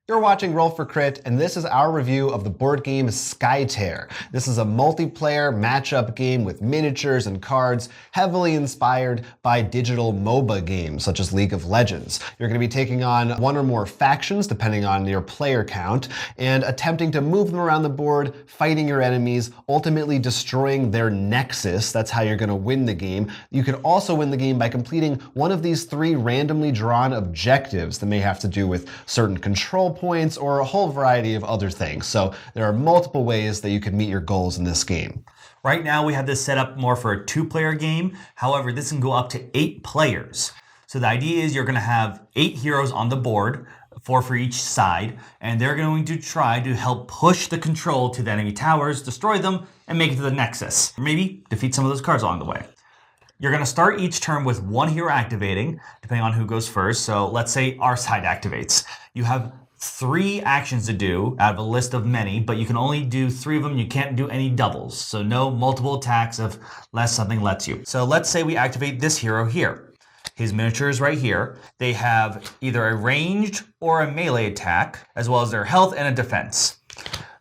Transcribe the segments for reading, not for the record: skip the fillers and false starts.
You're watching Roll for Crit, and this is our review of the board game Skytear. This is a multiplayer matchup game with miniatures and cards, heavily inspired by digital MOBA games such as League of Legends. You're going to be taking on one or more factions, depending on your player count, and attempting to move them around the board, fighting your enemies, ultimately destroying their nexus. That's how you're going to win the game. You can also win the game by completing one of these 3 randomly drawn objectives that may have to do with certain control points or a whole variety of other things. So there are multiple ways that you can meet your goals in this game. Right now we have this set up more for a 2-player game. However, this can go up to 8 players. So the idea is you're going to have 8 heroes on the board, 4 for each side, and they're going to try to help push the control to the enemy towers, destroy them, and make it to the nexus. Or maybe defeat some of those cards along the way. You're going to start each turn with 1 hero activating, depending on who goes first. So let's say our side activates. You have 3 actions to do out of a list of many, but you can only do 3 of them. You can't do any doubles. So no multiple attacks unless something lets you. So let's say we activate this hero here. His miniature is right here. They have either a ranged or a melee attack, as well as their health and a defense.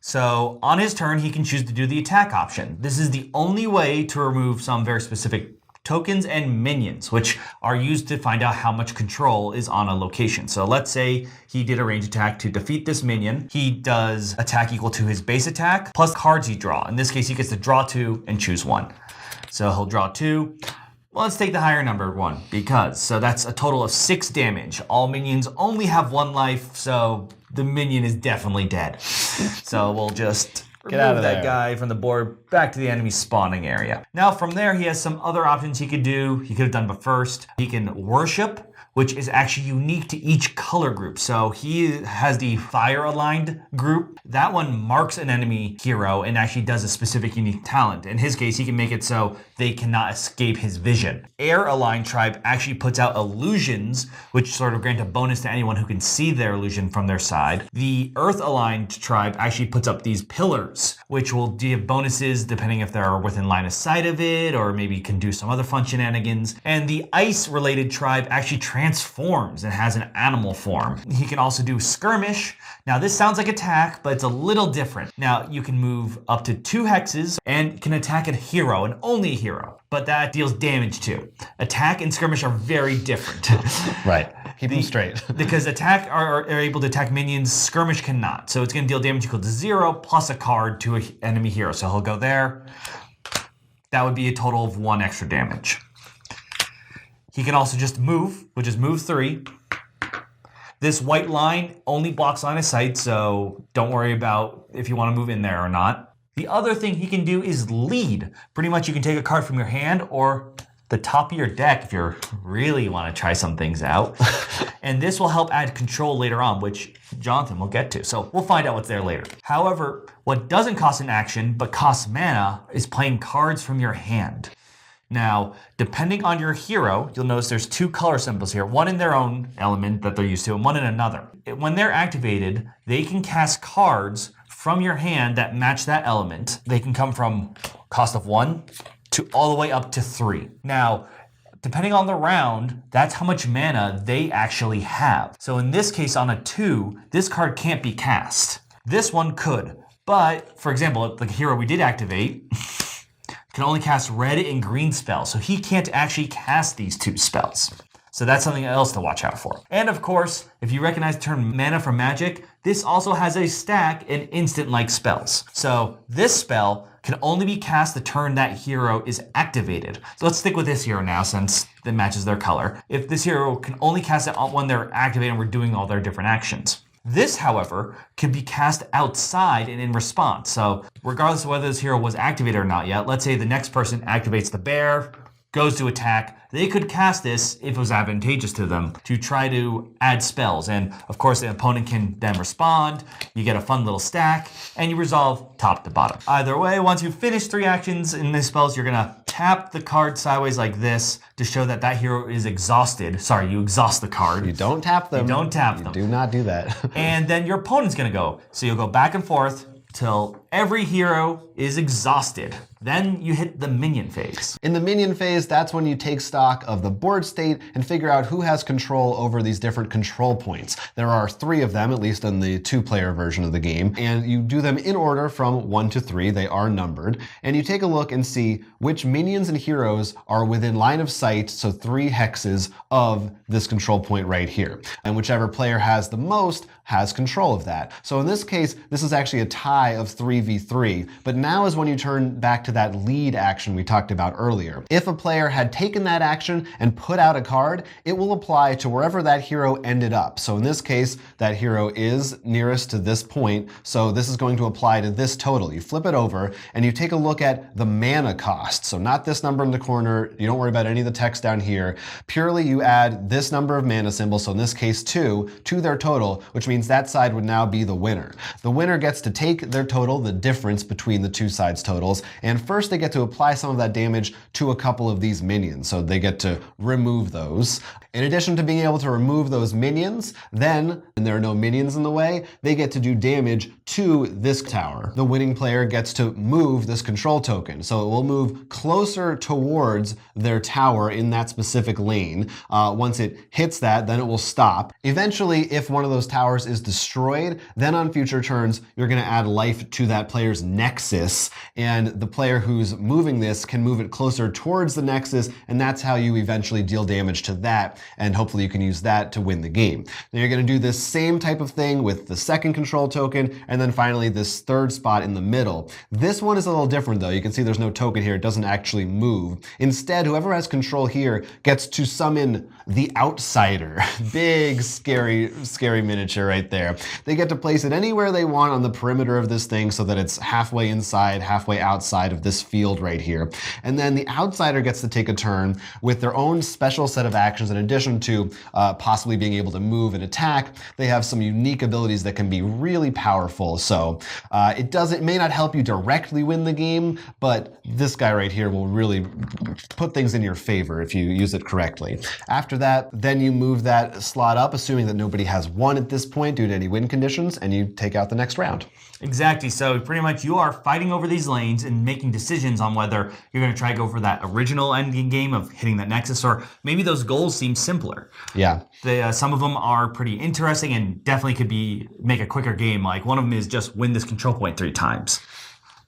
So on his turn, he can choose to do the attack option. This is the only way to remove some very specific tokens and minions, which are used to find out how much control is on a location. So let's say he did a range attack to defeat this minion. He does attack equal to his base attack plus cards he draw. In this case, he gets to draw 2 and choose 1. So he'll draw 2. Well, let's take the higher numbered one so that's a total of 6 damage. All minions only have 1 life, so the minion is definitely dead. So we'll just get out of that guy from the board back to the enemy spawning area. Now from there, he has some other options he could do. He could have done, but first, he can worship, which is actually unique to each color group. So he has the fire aligned group. That one marks an enemy hero and actually does a specific unique talent. In his case, he can make it so they cannot escape his vision. Air aligned tribe actually puts out illusions, which sort of grant a bonus to anyone who can see their illusion from their side. The earth aligned tribe actually puts up these pillars, which will give bonuses depending if they're within line of sight of it, or maybe can do some other fun shenanigans. And the ice related tribe actually transforms and has an animal form. He can also do skirmish. Now this sounds like attack, but it's a little different. Now you can move up to 2 hexes and can attack a hero and only a hero, but that deals damage too. Attack and skirmish are very different. Right. Keep them straight. Because attack are able to attack minions, skirmish cannot. So it's going to deal damage equal to 0 plus a card to an enemy hero. So he'll go there. That would be a total of 1 extra damage. He can also just move, which is move 3. This white line only blocks line of sight, so don't worry about if you want to move in there or not. The other thing he can do is lead. Pretty much you can take a card from your hand or the top of your deck if you really want to try some things out. And this will help add control later on, which Jonathan will get to. So we'll find out what's there later. However, what doesn't cost an action but costs mana is playing cards from your hand. Now, depending on your hero, you'll notice there's 2 color symbols here, one in their own element that they're used to and one in another. When they're activated, they can cast cards from your hand that match that element. They can come from cost of 1 to all the way up to 3. Now, depending on the round, that's how much mana they actually have. So in this case, on a 2, this card can't be cast. This one could, but for example, the hero we did activate can only cast red and green spells, so he can't actually cast these 2 spells. So that's something else to watch out for. And of course, if you recognize the term mana from Magic, this also has a stack and instant-like spells. So this spell can only be cast the turn that hero is activated. So let's stick with this hero now since it matches their color. If this hero can only cast it when they're activated and we're doing all their different actions. This, however, can be cast outside and in response. So regardless of whether this hero was activated or not yet, let's say the next person activates the bear, goes to attack, they could cast this, if it was advantageous to them, to try to add spells. And of course, the opponent can then respond, you get a fun little stack, and you resolve top to bottom. Either way, once you finish 3 actions in these spells, you're gonna tap the card sideways like this to show that that hero is exhausted. Sorry, you exhaust the card. You don't tap them. You don't tap them. Do not do that. And then your opponent's gonna go. So you'll go back and forth till every hero is exhausted. Then you hit the minion phase. In the minion phase, that's when you take stock of the board state and figure out who has control over these different control points. There are 3 of them, at least in the 2-player version of the game, and you do them in order from 1 to 3. They are numbered. And you take a look and see which minions and heroes are within line of sight, so 3 hexes of this control point right here. And whichever player has the most has control of that. So in this case, this is actually a tie of 3v3, but now is when you turn back to that lead action we talked about earlier. If a player had taken that action and put out a card, it will apply to wherever that hero ended up. So in this case, that hero is nearest to this point, so this is going to apply to this total. You flip it over and you take a look at the mana cost. So not this number in the corner, you don't worry about any of the text down here. Purely you add this number of mana symbols, so in this case 2, to their total, which means that side would now be the winner. The winner gets to take their total, the difference between the 2 sides' totals, and first they get to apply some of that damage to a couple of these minions, so they get to remove those. In addition to being able to remove those minions, then, and there are no minions in the way, they get to do damage to this tower. The winning player gets to move this control token, so it will move closer towards their tower in that specific lane. Once it hits that, then it will stop. Eventually, if one of those towers is destroyed, then on future turns, you're going to add life to that player's nexus, and the player who's moving this can move it closer towards the nexus, and that's how you eventually deal damage to that, and hopefully you can use that to win the game. Now you're going to do this same type of thing with the second control token, and then finally this third spot in the middle. This one is a little different though. You can see there's no token here. It doesn't actually move. Instead, whoever has control here gets to summon the outsider. Big, scary miniature right there. They get to place it anywhere they want on the perimeter of this thing so that it's halfway inside, halfway outside of this field right here. And then the outsider gets to take a turn with their own special set of actions. In addition to possibly being able to move and attack, they have some unique abilities that can be really powerful. So it may not help you directly win the game, but this guy right here will really put things in your favor if you use it correctly. After that, then you move that slot up, assuming that nobody has won at this point due to any win conditions, and you take out the next round. Exactly. So pretty much you are fighting over these lanes and making decisions on whether you're going to try to go for that original end game of hitting that nexus, or maybe those goals seem simpler. Yeah. Some of them are pretty interesting and definitely could make a quicker game. Like one of them is just win this control point 3 times.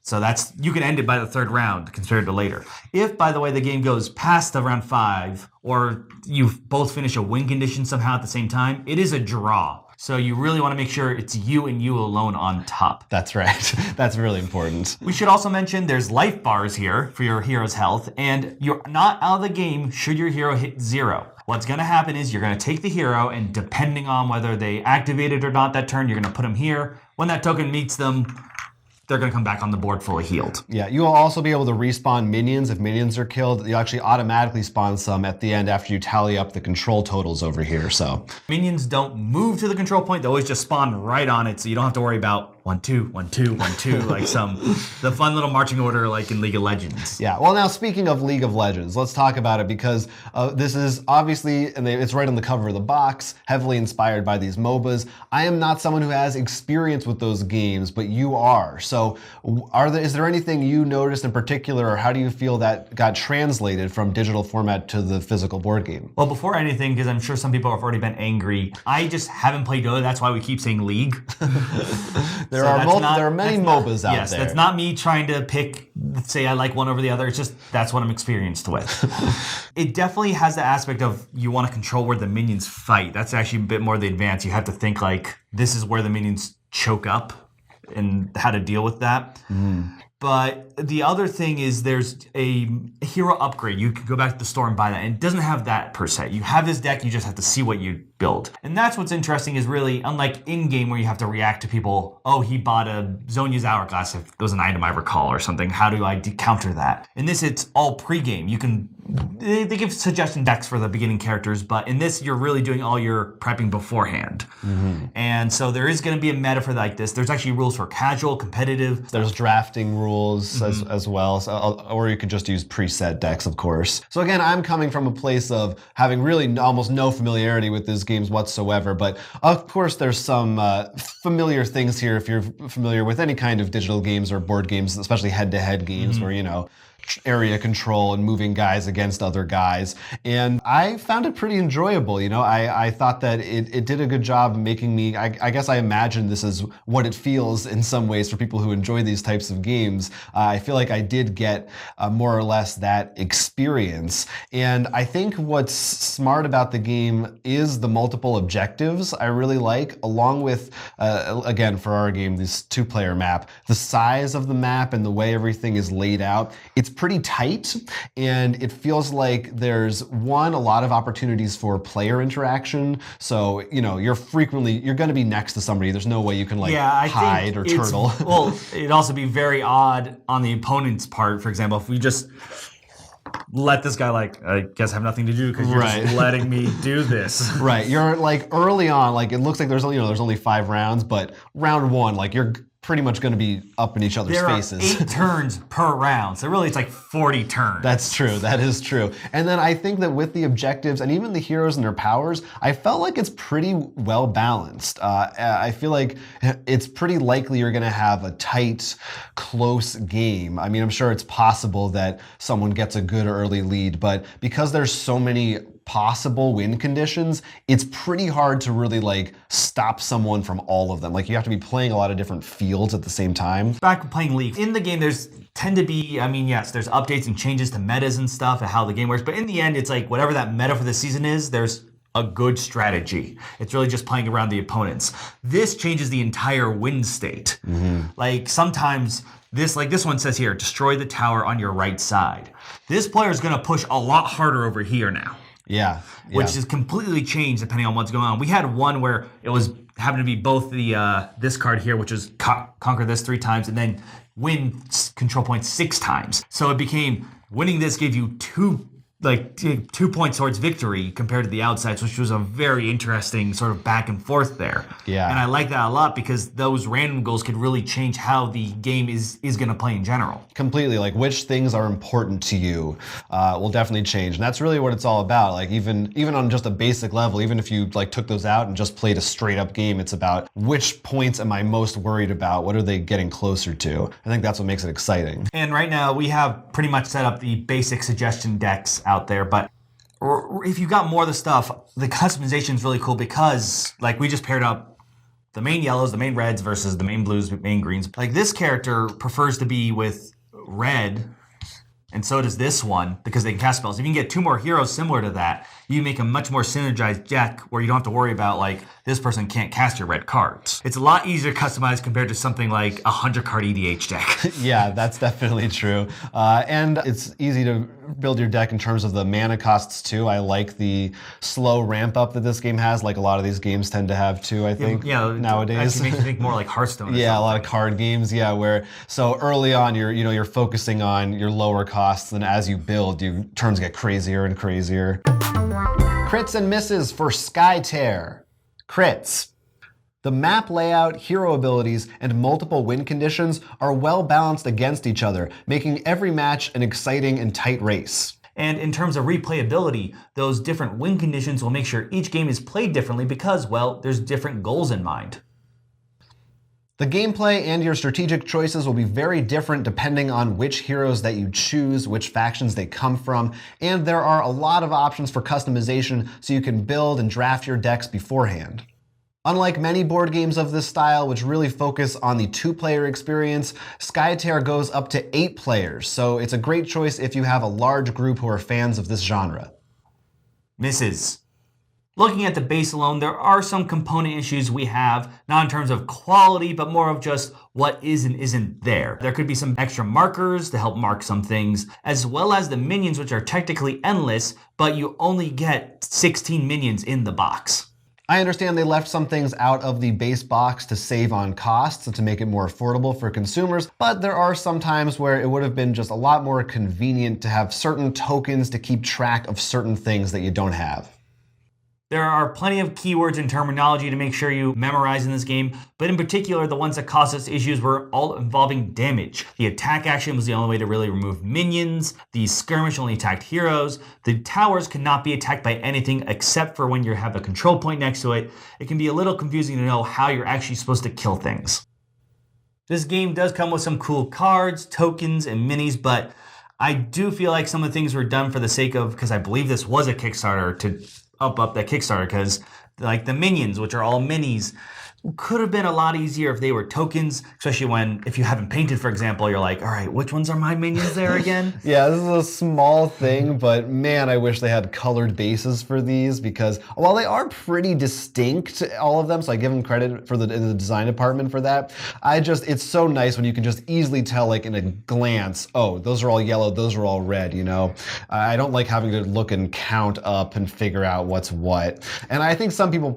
So you can end it by the 3rd round compared to later. If, by the way, the game goes past the round 5, or you both finish a win condition somehow at the same time, it is a draw. So you really want to make sure it's you and you alone on top. That's right. That's really important. We should also mention there's life bars here for your hero's health, and you're not out of the game should your hero hit 0. What's going to happen is you're going to take the hero, and depending on whether they activate it or not that turn, you're going to put them here. When that token meets them, they're going to come back on the board fully healed. Yeah, you will also be able to respawn minions. If minions are killed, you actually automatically spawn some at the end after you tally up the control totals over here. So minions don't move to the control point. They always just spawn right on it, so you don't have to worry about 1, 2, 1, 2, 1, 2, like the fun little marching order like in League of Legends. Yeah, well now speaking of League of Legends, let's talk about it because this is obviously, and it's right on the cover of the box, heavily inspired by these MOBAs. I am not someone who has experience with those games, but you are. So is there anything you noticed in particular, or how do you feel that got translated from digital format to the physical board game? Well, before anything, because I'm sure some people have already been angry, I just haven't played Dota. That's why we keep saying League. There are many MOBAs out there. Yes, that's not me trying to say I like one over the other. It's just that's what I'm experienced with. It definitely has the aspect of you want to control where the minions fight. That's actually a bit more the advance. You have to think like this is where the minions choke up and how to deal with that. But the other thing is there's a hero upgrade. You can go back to the store and buy that. And it doesn't have that per se. You have this deck, you just have to see what you build. And that's what's interesting is really, unlike in-game where you have to react to people, oh, he bought a Zonya's Hourglass, if it was an item I recall or something. How do I counter that? In this, it's all pre-game. They give suggestion decks for the beginning characters, but in this, you're really doing all your prepping beforehand. And so there is going to be a meta for like this. There's actually rules for casual, competitive. There's drafting rules as well, or you could just use preset decks, of course. So again, I'm coming from a place of having really almost no familiarity with this games whatsoever, but of course there's some familiar things here if you're familiar with any kind of digital games or board games, especially head-to-head games where, area control and moving guys against other guys. And I found it pretty enjoyable. I thought that it did a good job making me, I guess I imagine this is what it feels in some ways for people who enjoy these types of games. I feel like I did get more or less that experience. And I think what's smart about the game is the multiple objectives I really like, along with, again, for our game, this 2-player map, the size of the map and the way everything is laid out. It's pretty tight, and it feels like there's a lot of opportunities for player interaction. So, you're going to be next to somebody. There's no way you can hide or turtle. Well, it'd also be very odd on the opponent's part. For example, if we just let this guy I guess have nothing to do because you're just letting me do this. Right. You're early on, it looks like there's only 5 rounds, but round 1, you're pretty much going to be up in each other's faces. There are 8 turns per round, so really it's 40 turns. That's true. That is true. And then I think that with the objectives and even the heroes and their powers, I felt like it's pretty well balanced. I feel like it's pretty likely you're going to have a tight, close game. I mean, I'm sure it's possible that someone gets a good early lead, but because there's so many possible win conditions, it's pretty hard to really stop someone from all of them. You have to be playing a lot of different fields at the same time. Back playing League, in the game there's tend to be, yes, there's updates and changes to metas and stuff and how the game works, but in the end it's whatever that meta for the season is, there's a good strategy. It's really just playing around the opponents. This changes the entire win state. Sometimes this one says here, destroy the tower on your right side. This player is going to push a lot harder over here now. Yeah. Which is completely changed depending on what's going on. We had one where it happened to be both the this card here, which is conquer this 3 times, and then win control points 6 times. So it became winning this gave you 2 points towards victory compared to the outsides, which was a very interesting sort of back and forth there. Yeah. And I like that a lot because those random goals could really change how the game is going to play in general. Completely. Which things are important to you will definitely change. And that's really what it's all about. Even on just a basic level, even if you took those out and just played a straight up game, it's about which points am I most worried about? What are they getting closer to? I think that's what makes it exciting. And right now we have pretty much set up the basic suggestion decks out there, but if you got more of the stuff, the customization is really cool because we just paired up the main yellows, the main reds versus the main blues, main greens. This character prefers to be with red, and so does this one because they can cast spells. If you can get 2 more heroes similar to that, you make a much more synergized deck where you don't have to worry about this person can't cast your red cards. It's a lot easier to customize compared to something like a 100-card EDH deck. Yeah, that's definitely true. And it's easy to build your deck in terms of the mana costs too. I like the slow ramp up that this game has, like a lot of these games tend to have too, I think, nowadays. It makes me think more like Hearthstone. Yeah, a lot of card games, where so early on you're focusing on your lower costs, and as you build, your turns get crazier and crazier. Crits and misses for Skytear. Crits. The map layout, hero abilities, and multiple win conditions are well balanced against each other, making every match an exciting and tight race. And in terms of replayability, those different win conditions will make sure each game is played differently because, there's different goals in mind. The gameplay and your strategic choices will be very different depending on which heroes that you choose, which factions they come from, and there are a lot of options for customization so you can build and draft your decks beforehand. Unlike many board games of this style, which really focus on the 2-player experience, Skytear goes up to 8 players, so it's a great choice if you have a large group who are fans of this genre. Misses. Looking at the base alone, there are some component issues we have, not in terms of quality, but more of just what is and isn't there. There could be some extra markers to help mark some things, as well as the minions, which are technically endless, but you only get 16 minions in the box. I understand they left some things out of the base box to save on costs and to make it more affordable for consumers, but there are some times where it would have been just a lot more convenient to have certain tokens to keep track of certain things that you don't have. There are plenty of keywords and terminology to make sure you memorize in this game, but in particular, the ones that caused us issues were all involving damage. The attack action was the only way to really remove minions. The skirmish only attacked heroes. The towers could not be attacked by anything except for when you have a control point next to it. It can be a little confusing to know how you're actually supposed to kill things. This game does come with some cool cards, tokens, and minis, but I do feel like some of the things were done for the sake of, because I believe this was a Kickstarter to up that Kickstarter, because like the minions, which are all minis, could have been a lot easier if they were tokens, especially if you haven't painted, for example, you're like, all right, which ones are my minions there again? Yeah, this is a small thing, but man, I wish they had colored bases for these, because while they are pretty distinct, all of them, so I give them credit for in the design department for that, it's so nice when you can just easily tell, like in a glance, oh, those are all yellow, those are all red, you know? I don't like having to look and count up and figure out what's what. And I think some people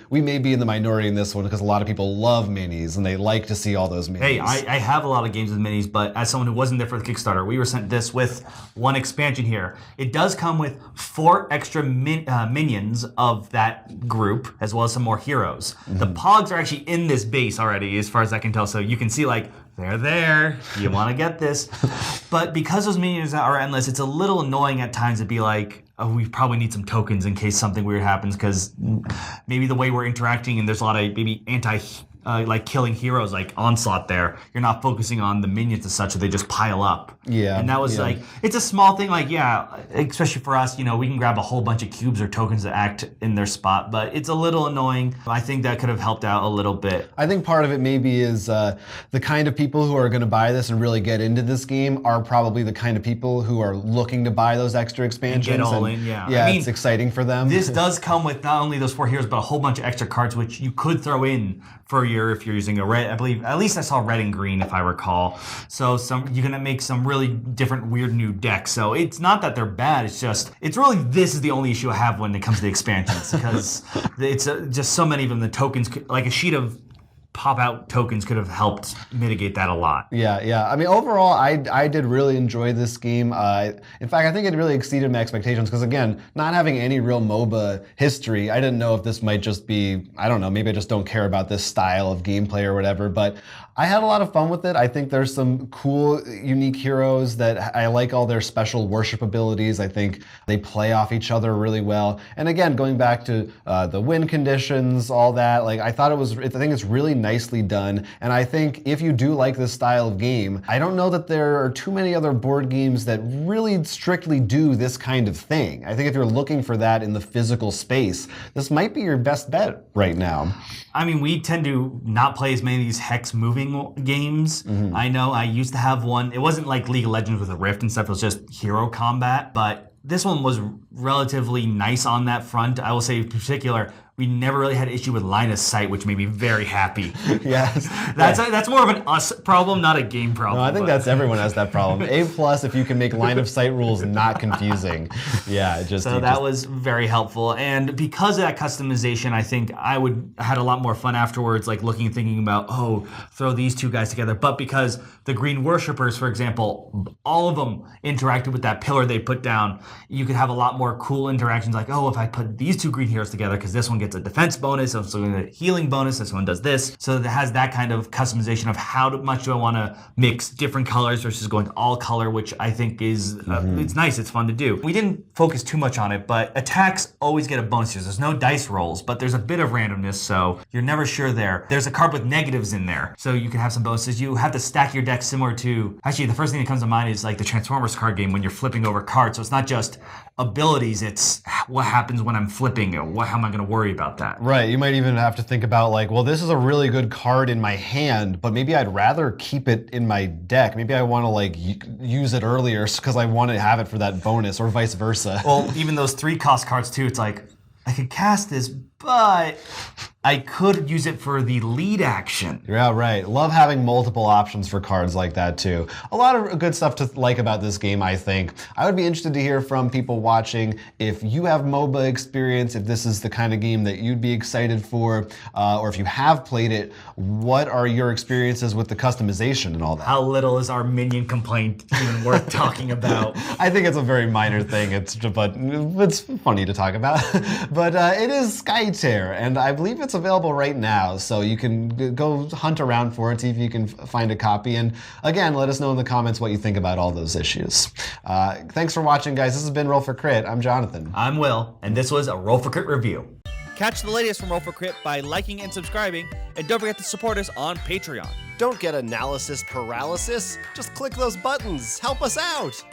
we may be in the minority in this one, because a lot of people love minis and they like to see all those minis. Hey, I have a lot of games with minis, but as someone who wasn't there for the Kickstarter, we were sent this with one expansion here. It does come with 4 extra minions of that group, as well as some more heroes. Mm-hmm. The pogs are actually in this base already, as far as I can tell, so you can see like, they're there, you want to get this. But because those minions are endless, it's a little annoying at times to be like, oh, we probably need some tokens in case something weird happens, because maybe the way we're interacting and there's a lot of maybe like killing heroes like Onslaught there, you're not focusing on the minions as such, so they just pile up. Yeah. And that was like, it's a small thing, like, yeah, especially for us, we can grab a whole bunch of cubes or tokens that act in their spot, but it's a little annoying. I think that could have helped out a little bit. I think part of it maybe is the kind of people who are going to buy this and really get into this game are probably the kind of people who are looking to buy those extra expansions. And get all in, yeah. Yeah, it's exciting for them. This does come with not only those 4 heroes, but a whole bunch of extra cards, which you could throw in for if you're using a red. I believe, at least I saw red and green, if I recall. So you're going to make some really different, weird new decks. So it's not that they're bad. It's really, this is the only issue I have when it comes to the expansions, because it's just so many of them. The tokens, like a sheet of pop-out tokens could have helped mitigate that a lot. Yeah. I mean, overall, I did really enjoy this game. In fact, I think it really exceeded my expectations, because again, not having any real MOBA history, I didn't know if this might just be, I don't know, maybe I just don't care about this style of gameplay or whatever, but I had a lot of fun with it. I think there's some cool, unique heroes that I like all their special worship abilities. I think they play off each other really well. And again, going back to the win conditions, all that, like I think it's really nicely done. And I think if you do like this style of game, I don't know that there are too many other board games that really strictly do this kind of thing. I think if you're looking for that in the physical space, this might be your best bet right now. I mean, we tend to not play as many of these hex moving games. Mm-hmm. I know I used to have one. It wasn't like League of Legends with a Rift and stuff. It was just hero combat. But this one was relatively nice on that front. I will say in particular, we never really had an issue with line of sight, which made me very happy. Yes. That's more of an us problem, not a game problem. No, I think everyone has that problem. A+ if you can make line of sight rules not confusing. Yeah, was very helpful. And because of that customization, I think I had a lot more fun afterwards, like looking and thinking about, throw these 2 guys together. But because the green worshippers, for example, all of them interacted with that pillar they put down, you could have a lot more cool interactions, like, if I put these 2 green heroes together, because this one gets a defense bonus, this one gets a healing bonus, this one does this. So it has that kind of customization of how much do I want to mix different colors versus going all color, which I think is, it's nice, it's fun to do. We didn't focus too much on it, but attacks always get a bonus. There's no dice rolls, but there's a bit of randomness, so you're never sure there. There's a card with negatives in there, so you can have some bonuses. You have to stack your deck similar to, actually the first thing that comes to mind is like the Transformers card game when you're flipping over cards. So it's not just abilities, it's what happens when I'm flipping, how am I going to worry about that? Right, you might even have to think about like, well, this is a really good card in my hand, but maybe I'd rather keep it in my deck. Maybe I want to like use it earlier because I want to have it for that bonus, or vice versa. Well, even those 3-cost cards too, it's like, I could cast this, but I could use it for the lead action. Yeah, right. Love having multiple options for cards like that too. A lot of good stuff to like about this game, I think. I would be interested to hear from people watching if you have MOBA experience, if this is the kind of game that you'd be excited for, or if you have played it, what are your experiences with the customization and all that? How little is our minion complaint even worth talking about? I think it's a very minor thing, but it's funny to talk about. But it is Skytear, and I believe it's available right now, so you can go hunt around for it, see if you can find a copy. And again, let us know in the comments what you think about all those issues. Thanks for watching, guys. This has been Roll for Crit. I'm Jonathan. I'm Will, and this was a Roll for Crit review. Catch the latest from Roll for Crit by liking and subscribing, and don't forget to support us on Patreon. Don't get analysis paralysis. Just click those buttons. Help us out.